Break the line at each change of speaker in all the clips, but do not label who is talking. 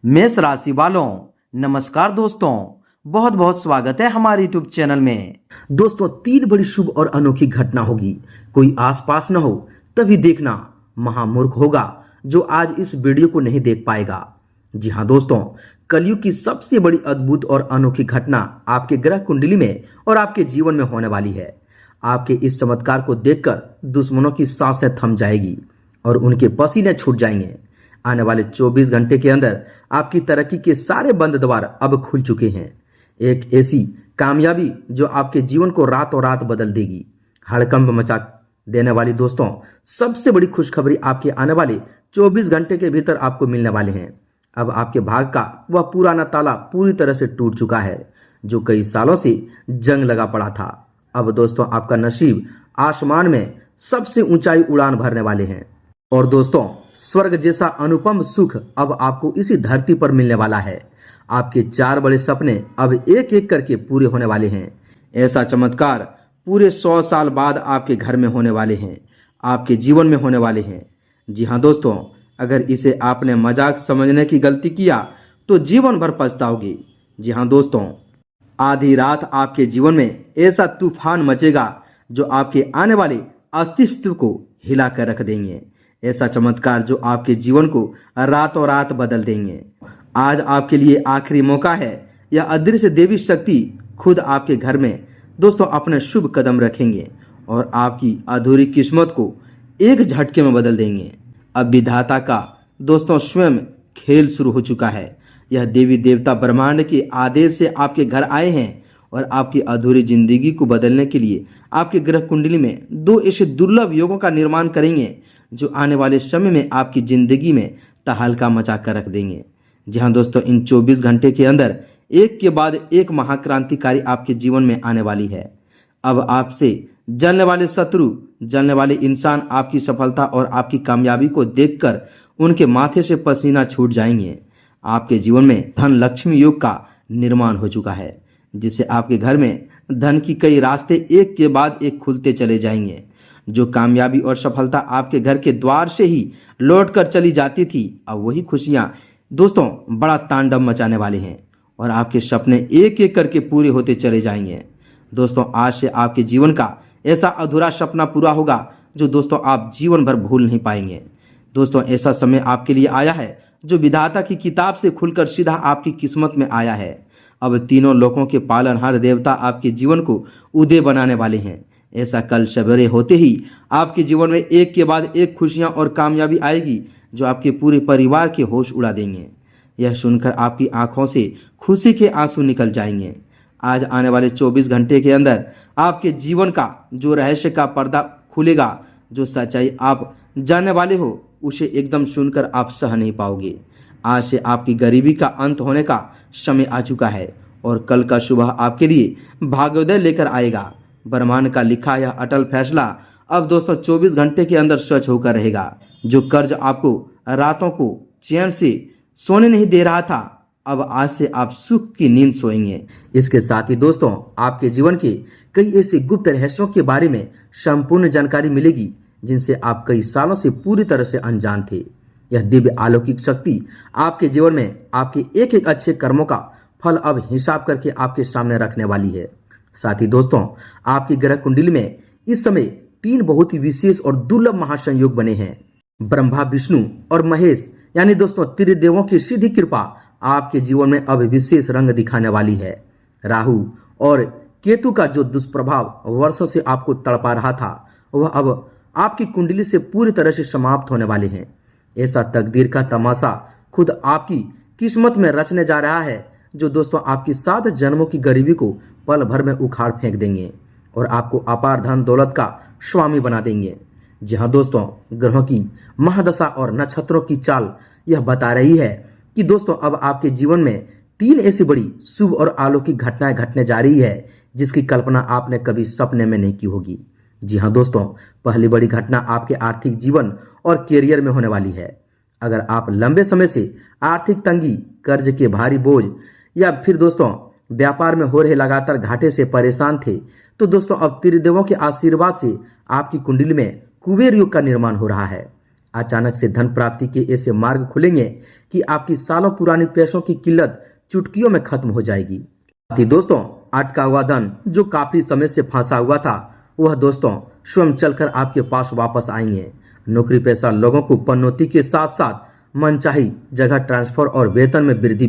मेष राशि वालों, नमस्कार दोस्तों। बहुत बहुत स्वागत है हमारे यूट्यूब चैनल में।
दोस्तों, 3 बड़ी शुभ और अनोखी घटना होगी। कोई आसपास न हो तभी देखना, महामूर्ख होगा जो आज इस वीडियो को नहीं देख पाएगा। जी हाँ दोस्तों, कलयुग की सबसे बड़ी अद्भुत और अनोखी घटना आपके ग्रह कुंडली में और आपके जीवन में होने वाली है। आपके इस चमत्कार को देखकर दुश्मनों की सांसें थम जाएगी और उनके पसीने छूट जाएंगे। आने वाले 24 घंटे के अंदर आपकी तरक्की के सारे बंद द्वार अब खुल चुके हैं। एक ऐसी कामयाबी जो आपके जीवन को रातों रात बदल देगी, हड़कंप मचा देने वाली। दोस्तों, सबसे बड़ी खुशखबरी आपके आने वाले 24 घंटे के भीतर आपको मिलने वाले हैं। अब आपके भाग का वह पुराना ताला पूरी तरह से टूट चुका है जो कई सालों से जंग लगा पड़ा था। अब दोस्तों, आपका नसीब आसमान में सबसे ऊंचाई उड़ान भरने वाले हैं और दोस्तों, स्वर्ग जैसा अनुपम सुख अब आपको इसी धरती पर मिलने वाला है। आपके 4 बड़े सपने अब एक एक करके पूरे होने वाले हैं। ऐसा चमत्कार पूरे 100 साल बाद आपके घर में होने वाले हैं, आपके जीवन में होने वाले हैं। जी हाँ दोस्तों, अगर इसे आपने मजाक समझने की गलती किया तो जीवन भर पछताओगे। जी हाँ दोस्तों, आधी रात आपके जीवन में ऐसा तूफान मचेगा जो आपके आने वाले अस्तित्व को हिला कर रख देंगे। ऐसा चमत्कार जो आपके जीवन को रातों रात बदल देंगे। आज आपके लिए आखिरी मौका है। यह अदृश्य देवी शक्ति खुद आपके घर में दोस्तों अपने शुभ कदम रखेंगे और आपकी अधूरी किस्मत को एक झटके में बदल देंगे। अब विधाता का दोस्तों स्वयं खेल शुरू हो चुका है। यह देवी देवता ब्रह्मांड के आदेश से आपके घर आए हैं और आपकी अधूरी जिंदगी को बदलने के लिए आपके ग्रह कुंडली में 2 ऐसे दुर्लभ योगों का निर्माण करेंगे जो आने वाले समय में आपकी जिंदगी में तहलका मचा कर रख देंगे। जी हाँ दोस्तों, इन 24 घंटे के अंदर एक के बाद एक महाक्रांतिकारी आपके जीवन में आने वाली है। अब आपसे जलने वाले शत्रु, जलने वाले इंसान आपकी सफलता और आपकी कामयाबी को देखकर उनके माथे से पसीना छूट जाएंगे। आपके जीवन में धन लक्ष्मी योग का निर्माण हो चुका है जिससे आपके घर में धन की कई रास्ते एक के बाद एक खुलते चले जाएंगे। जो कामयाबी और सफलता आपके घर के द्वार से ही लौट कर चली जाती थी, अब वही खुशियां दोस्तों बड़ा तांडव मचाने वाले हैं और आपके सपने एक एक करके पूरे होते चले जाएंगे। दोस्तों, आज से आपके जीवन का ऐसा अधूरा सपना पूरा होगा जो दोस्तों आप जीवन भर भूल नहीं पाएंगे। दोस्तों, ऐसा समय आपके लिए आया है जो विधाता की किताब से खुलकर सीधा आपकी किस्मत में आया है। अब तीनों लोकों के पालनहार देवता आपके जीवन को उदय बनाने वाले हैं। ऐसा कल सवेरे होते ही आपके जीवन में एक के बाद एक खुशियां और कामयाबी आएगी जो आपके पूरे परिवार के होश उड़ा देंगे। यह सुनकर आपकी आंखों से खुशी के आंसू निकल जाएंगे। आज आने वाले 24 घंटे के अंदर आपके जीवन का जो रहस्य का पर्दा खुलेगा, जो सच्चाई आप जानने वाले हो उसे एकदम सुनकर आप सह नहीं पाओगे। आज से आपकी गरीबी का अंत होने का समय आ चुका है और कल का सुबह आपके लिए भाग्योदय लेकर आएगा। ब्रह्मांड का लिखा यह अटल फैसला अब दोस्तों 24 घंटे के अंदर सच होकर रहेगा। जो कर्ज आपको रातों को चैन से सोने नहीं दे रहा था, अब आज से आप सुख की नींद सोएंगे।
इसके साथ ही दोस्तों, आपके जीवन के कई ऐसे गुप्त रहस्यों के बारे में संपूर्ण जानकारी मिलेगी जिनसे आप कई सालों से पूरी तरह से अनजान थे। यह दिव्य अलौकिक शक्ति आपके जीवन में आपके एक एक अच्छे कर्मों का फल अब हिसाब करके आपके सामने रखने वाली है। साथ ही दोस्तों, आपकी ग्रह कुंडली में इस समय 3 बहुत ही विशेष और दुर्लभ महासंयोग बने हैं। ब्रह्मा, विष्णु और महेश यानी दोस्तों त्रिदेवों की सीधी कृपा आपके जीवन में अब विशेष रंग दिखाने वाली है। राहु और केतु का जो दुष्प्रभाव वर्षों से आपको तड़पा रहा था, वह अब आपकी कुंडली से पूरी तरह से समाप्त होने वाले हैं। ऐसा तकदीर का तमाशा खुद आपकी किस्मत में रचने जा रहा है जो दोस्तों आपकी 7 जन्मों की गरीबी को पल भर में उखाड़ फेंक देंगे और आपको अपार धन दौलत का स्वामी बना देंगे। जी हाँ दोस्तों, ग्रहों की महादशा और नक्षत्रों की चाल यह बता रही है कि दोस्तों अब आपके जीवन में 3 ऐसी बड़ी शुभ और अलौकिक घटनाएं घटने जा रही है जिसकी कल्पना आपने कभी सपने में नहीं की होगी। जी हाँ दोस्तों, पहली बड़ी घटना आपके आर्थिक जीवन और कैरियर में होने वाली है। अगर आप लंबे समय से आर्थिक तंगी, कर्ज के भारी बोझ या फिर दोस्तों व्यापार में हो रहे लगातार घाटे से परेशान थे, तो दोस्तों अब त्रिदेवों के आशीर्वाद से आपकी कुंडली में कुबेर योग का निर्माण हो रहा है। अचानक से धन प्राप्ति के ऐसे मार्ग खुलेंगे कि आपकी सालों पुरानी पैसों की किल्लत चुटकियों में खत्म हो जाएगी। दोस्तों, अटका हुआ धन जो काफी समय से फंसा हुआ था, वह दोस्तों स्वयं चलकर आपके पास वापस आएंगे। नौकरी पेशा लोगों को पदोन्नति के साथ साथ मनचाही जगह ट्रांसफर और वेतन में वृद्धि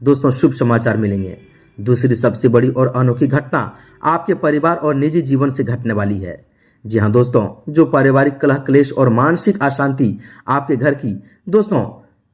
दोस्तों शुभ समाचार मिलेंगे। दूसरी सबसे बड़ी और अनोखी घटना आपके परिवार और निजी जीवन से घटने वाली है। जी हाँ दोस्तों, जो पारिवारिक कलह क्लेश और मानसिक अशांति आपके घर की दोस्तों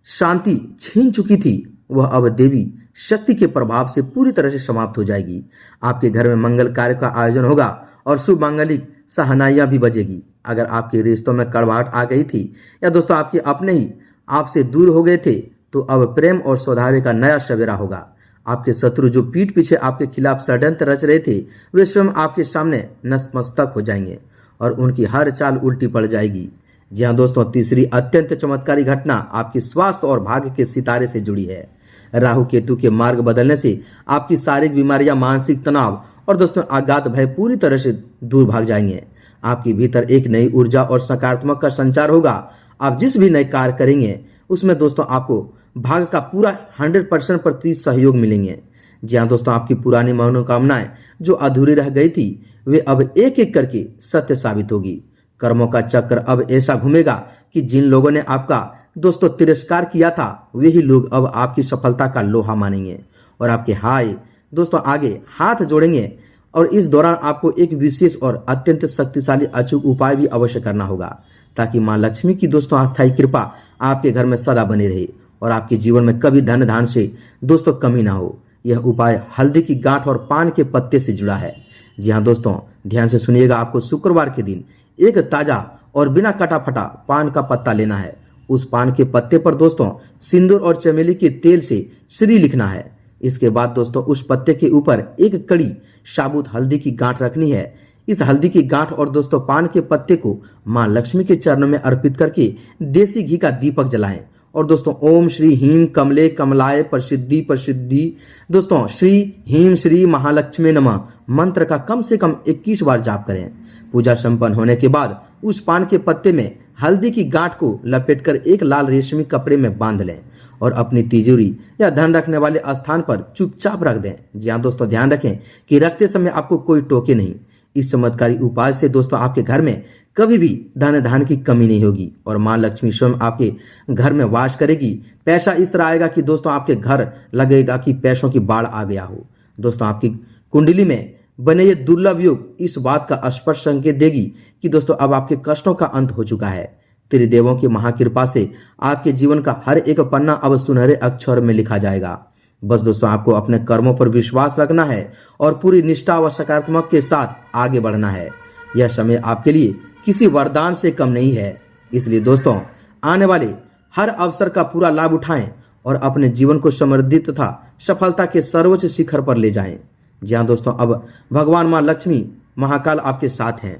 शांति छीन चुकी थी, वह अब देवी शक्ति के प्रभाव से पूरी तरह से समाप्त हो जाएगी। आपके घर में मंगल कार्य का आयोजन होगा और शुभ मांगलिक सहनाइयां भी बजेगी। अगर आपके रिश्तों में कड़वाहट आ गई थी या दोस्तों आपके अपने ही आपसे दूर हो गए थे, तो अब प्रेम और सौहार्द का नया सवेरा होगा। आपके शत्रु जो पीठ पीछे आपके खिलाफ षड्यंत्र रच रहे थे, वे स्वयं आपके सामने नतमस्तक हो जाएंगे और उनकी हर चाल उल्टी पड़ जाएगी। जी हाँ दोस्तों, तीसरी अत्यंत चमत्कारी घटना आपकी स्वास्थ्य और भाग्य के सितारे से जुड़ी है। राहु केतु के मार्ग बदलने से आपकी शारीरिक बीमारियां, मानसिक तनाव और दोस्तों अज्ञात भय पूरी तरह से दूर भाग जाएंगे। आपके भीतर एक नई ऊर्जा और सकारात्मक का संचार होगा। आप जिस भी नए कार्य करेंगे उसमें दोस्तों आपको भाग्य का पूरा 100% सहयोग मिलेंगे। जी हाँ दोस्तों, आपकी पुरानी मनोकामनाएं जो अधूरी रह गई थी, वे अब एक एक करके सत्य साबित होगी। कर्मों का चक्र अब ऐसा घूमेगा कि जिन लोगों ने आपका दोस्तों तिरस्कार किया था, वही लोग अब आपकी सफलता का लोहा मानेंगे और आपके दोस्तों आगे हाथ जोड़ेंगे। और इस दौरान आपको एक विशेष और अत्यंत शक्तिशाली अचूक उपाय भी अवश्य करना होगा, ताकि मां लक्ष्मी की दोस्तों अस्थायी कृपा आपके घर में सदा बनी रहे और आपके जीवन में कभी धन धान से दोस्तों कमी ना हो। यह उपाय हल्दी की गांठ और पान के पत्ते से जुड़ा है। जी हाँ दोस्तों, ध्यान से सुनिएगा। आपको शुक्रवार के दिन एक ताजा और बिना कटा फटा पान का पत्ता लेना है। उस पान के पत्ते पर दोस्तों सिंदूर और चमेली के तेल से श्री लिखना है। इसके बाद दोस्तों उस पत्ते के ऊपर एक कड़ी साबुत हल्दी की गांठ रखनी है। इस हल्दी की गांठ और दोस्तों पान के पत्ते को मां लक्ष्मी के चरणों में अर्पित करके देसी घी का दीपक जलाएं और दोस्तों ओम श्री हीम कमले कमलाय प्रसिद्धि प्रसिद्धि दोस्तों श्री हीम श्री महालक्ष्मी नमः मंत्र का कम से कम 21 बार जाप करें। पूजा संपन्न होने के बाद उस पान के पत्ते में हल्दी की गांठ को लपेटकर एक लाल रेशमी कपड़े में बांध लें और अपनी तिजोरी या धन रखने वाले स्थान पर चुपचाप रख दें। जी हाँ दोस्तों, ध्यान रखें कि रखते समय आपको कोई टोके नहीं। इस चमत्कारी उपाय से दोस्तों आपके घर में कभी भी धन धान की कमी नहीं होगी और मां लक्ष्मी स्वयं आपके घर में वास करेगी। पैसा इस तरह आएगा कि दोस्तों आपके घर लगेगा कि पैसों की बाढ़ आ गया हो। दोस्तों आपकी कुंडली में बने ये दुर्लभ योग इस बात का स्पष्ट संकेत देगी कि दोस्तों अब आपके कष्टों का अंत हो चुका है। त्रिदेवों की महाकृपा से आपके जीवन का हर एक पन्ना अब सुनहरे अक्षर में लिखा जाएगा। बस दोस्तों आपको अपने कर्मों पर विश्वास रखना है और पूरी निष्ठा व सकारात्मक के साथ आगे बढ़ना है। यह समय आपके लिए किसी वरदान से कम नहीं है। इसलिए दोस्तों आने वाले हर अवसर का पूरा लाभ उठाएं और अपने जीवन को समृद्धि तथा सफलता के सर्वोच्च शिखर पर ले जाएं। जी हाँ दोस्तों, अब भगवान मां लक्ष्मी महाकाल आपके साथ हैं।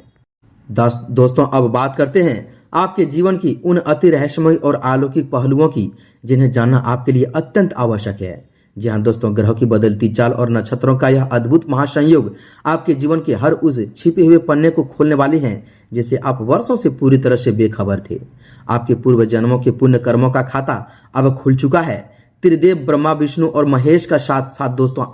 दोस्तों अब बात करते हैं आपके जीवन की उन अति रहस्यमय और अलौकिक पहलुओं की जिन्हें जानना आपके लिए अत्यंत आवश्यक है। जी हाँ दोस्तों, ग्रहों की बदलती चाल और नक्षत्रों का यह अद्भुत महासंयोग आपके जीवन के हर उस छिपे हुए पन्ने को खोलने वाले हैं जिसे आप वर्षों से पूरी तरह से बेखबर थे। आपके पूर्व जन्मों के पुण्य कर्मों का खाता अब खुल चुका है। त्रिदेव ब्रह्मा विष्णु और महेश का साथ साथ दोस्तों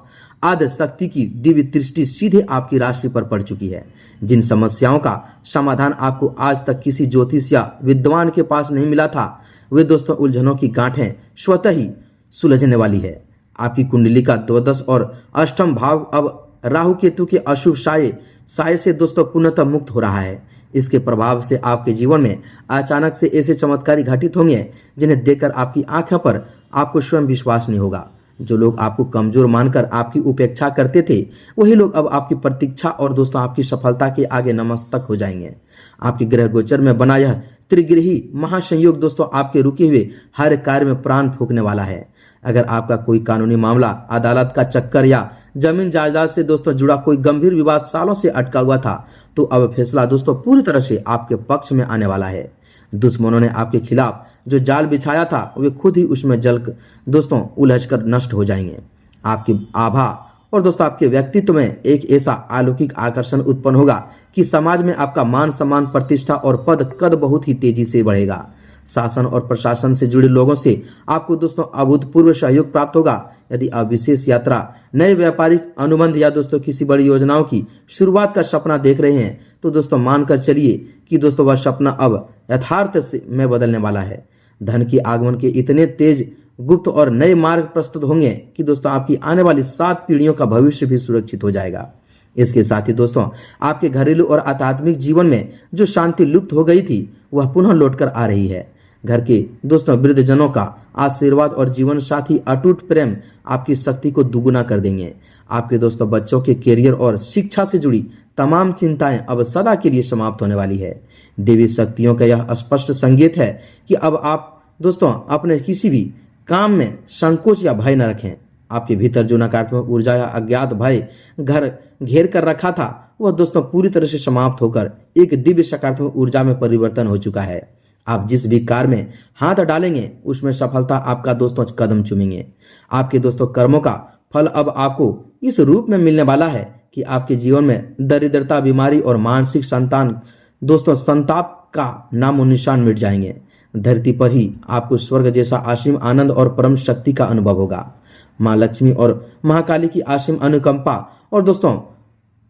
आदि शक्ति की दिव्य दृष्टि सीधे आपकी राशि पर पड़ चुकी है। जिन समस्याओं का समाधान आपको आज तक किसी ज्योतिष या विद्वान के पास नहीं मिला था, वे दोस्तों उलझनों की गांठें स्वतः ही सुलझने वाली है। आपकी कुंडली का द्वादश और अष्टम भाव अब राहु केतु के अशुभ साये से दोस्तों पूर्णतः मुक्त हो रहा है। इसके प्रभाव से आपके जीवन में अचानक से ऐसे चमत्कारी घटित होंगे जिन्हें देखकर आपकी आंखों पर आपको स्वयं विश्वास नहीं होगा। जो लोग आपको कमजोर मानकर आपकी उपेक्षा करते थे, वही लोग अब आपकी प्रतीक्षा और दोस्तों आपकी सफलता के आगे नतमस्तक हो जाएंगे। आपके ग्रह गोचर में बना यह त्रिग्रही महासंयोग दोस्तों आपके रुके हुए हर कार्य में प्राण फूंकने वाला है। अगर आपका कोई कानूनी मामला, अदालत का चक्कर या जमीन जायदाद से दोस्तों जुड़ा कोई गंभीर विवाद सालों से अटका हुआ था, तो अब फैसला दोस्तों पूरी तरह से आपके पक्ष में आने वाला है। दुश्मनों ने आपके खिलाफ जो जाल बिछाया था, वे खुद ही उसमें जल दोस्तों उलझकर नष्ट हो जाएंगे। आपकी आभा और दोस्तों आपके व्यक्तित्व में एक ऐसा अलौकिक आकर्षण उत्पन्न होगा कि समाज में आपका मान सम्मान, प्रतिष्ठा और पद कद बहुत ही तेजी से बढ़ेगा।
शासन और प्रशासन से जुड़े लोगों से आपको दोस्तों अभूतपूर्व सहयोग प्राप्त होगा। यदि आप विशेष यात्रा, नए व्यापारिक अनुबंध या दोस्तों किसी बड़ी योजनाओं की शुरुआत का सपना देख रहे हैं तो दोस्तों मानकर चलिए कि दोस्तों वह सपना अब यथार्थ में बदलने वाला है। धन की आगमन के इतने तेज, गुप्त और नए मार्ग प्रस्तुत होंगे कि दोस्तों आपकी आने वाली 7 पीढ़ियों का भविष्य भी सुरक्षित हो जाएगा। इसके साथ ही दोस्तों आपके घरेलू और आध्यात्मिक जीवन में जो शांति लुप्त हो गई थी वह पुनः लौटकर आ रही है। घर के दोस्तों वृद्धजनों का आशीर्वाद और जीवन साथी अटूट प्रेम आपकी शक्ति को दुगुना कर देंगे। आपके दोस्तों बच्चों के करियर और शिक्षा से जुड़ी तमाम चिंताएं अब सदा के लिए समाप्त होने वाली है। देवी शक्तियों का यह स्पष्ट संकेत है कि अब आप दोस्तों अपने किसी भी काम में संकोच या भय न रखें। आपके भीतर जो नकारात्मक ऊर्जा या अज्ञात भय घर घेर कर रखा था वह दोस्तों पूरी तरह से समाप्त होकर एक दिव्य सकारात्मक ऊर्जा में परिवर्तन हो चुका है। आप जिस भी कार्य में हाथ डालेंगे उसमें सफलता आपका दोस्तों कदम चूमेंगे। आपके दोस्तों कर्मों का फल अब आपको इस रूप में मिलने वाला है कि आपके जीवन में दरिद्रता, बीमारी और मानसिक संताप का नामो निशान मिट जाएंगे। धरती पर ही आपको स्वर्ग जैसा असीम आनंद और परम शक्ति का अनुभव होगा। माँ लक्ष्मी और महाकाली की असीम अनुकंपा और दोस्तों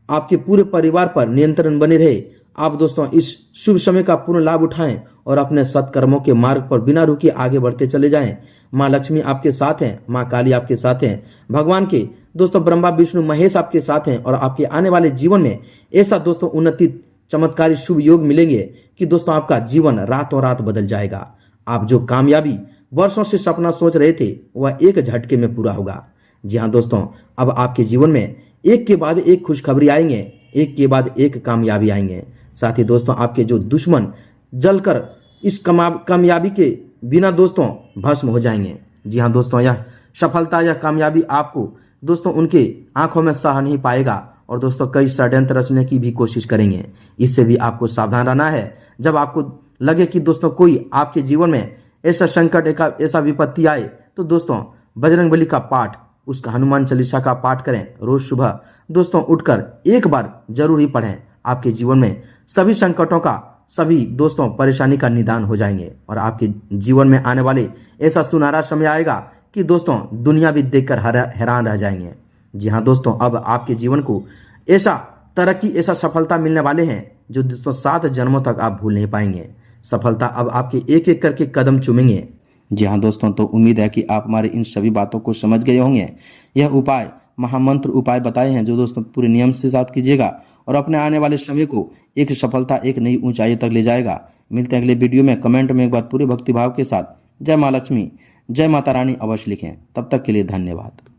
आपके पूरे परिवार पर नियंत्रण बने रहे। आप दोस्तों इस शुभ समय का पूर्ण लाभ उठाएं और अपने सत्कर्मों के मार्ग पर बिना रुके आगे बढ़ते चले जाएं। माँ लक्ष्मी आपके साथ हैं, माँ काली आपके साथ हैं, भगवान के दोस्तों ब्रह्मा विष्णु महेश आपके साथ हैं और आपके आने वाले जीवन में ऐसा दोस्तों उन्नति, चमत्कारी शुभ योग मिलेंगे कि दोस्तों आपका जीवन रातों रात बदल जाएगा। आप जो कामयाबी वर्षों से सपना सोच रहे थे वह एक झटके में पूरा होगा। जी हाँ दोस्तों, अब आपके जीवन में एक के बाद एक खुशखबरी आएंगे, एक के बाद एक कामयाबी आएंगे। साथ ही दोस्तों आपके जो दुश्मन जलकर इस कामयाबी के बिना दोस्तों भस्म हो जाएंगे। जी हाँ दोस्तों, यह सफलता या कामयाबी आपको दोस्तों उनके आंखों में सह नहीं पाएगा और दोस्तों कई षड्यंत्र रचने की भी कोशिश करेंगे। इससे भी आपको सावधान रहना है। जब आपको लगे कि दोस्तों कोई आपके जीवन में ऐसा संकट, ऐसा विपत्ति आए तो दोस्तों बजरंगबली का पाठ, उसका हनुमान चालीसा का पाठ करें। रोज सुबह दोस्तों उठकर एक बार जरूर ही पढ़ें। आपके जीवन में सभी संकटों का, सभी दोस्तों परेशानी का निदान हो जाएंगे और आपके जीवन में आने वाले ऐसा सुनहरा समय आएगा कि दोस्तों दुनिया भी देखकर हैरान रह जाएंगे। जी हाँ दोस्तों, अब आपके जीवन को ऐसा तरक्की, ऐसा सफलता मिलने वाले हैं जो दोस्तों 7 जन्मों तक आप भूल नहीं पाएंगे। सफलता अब आपके एक एक करके कदम चूमेंगे। जी हाँ दोस्तों, तो उम्मीद है कि आप हमारे इन सभी बातों को समझ गए होंगे। यह उपाय, महामंत्र उपाय बताए हैं जो दोस्तों पूरे नियम से साथ कीजिएगा और अपने आने वाले समय को एक सफलता, एक नई ऊंचाई तक ले जाएगा। मिलते हैं अगले वीडियो में। कमेंट में एक बार पूरे भक्तिभाव के साथ जय माँ लक्ष्मी, जय माता रानी अवश्य लिखें। तब तक के लिए धन्यवाद।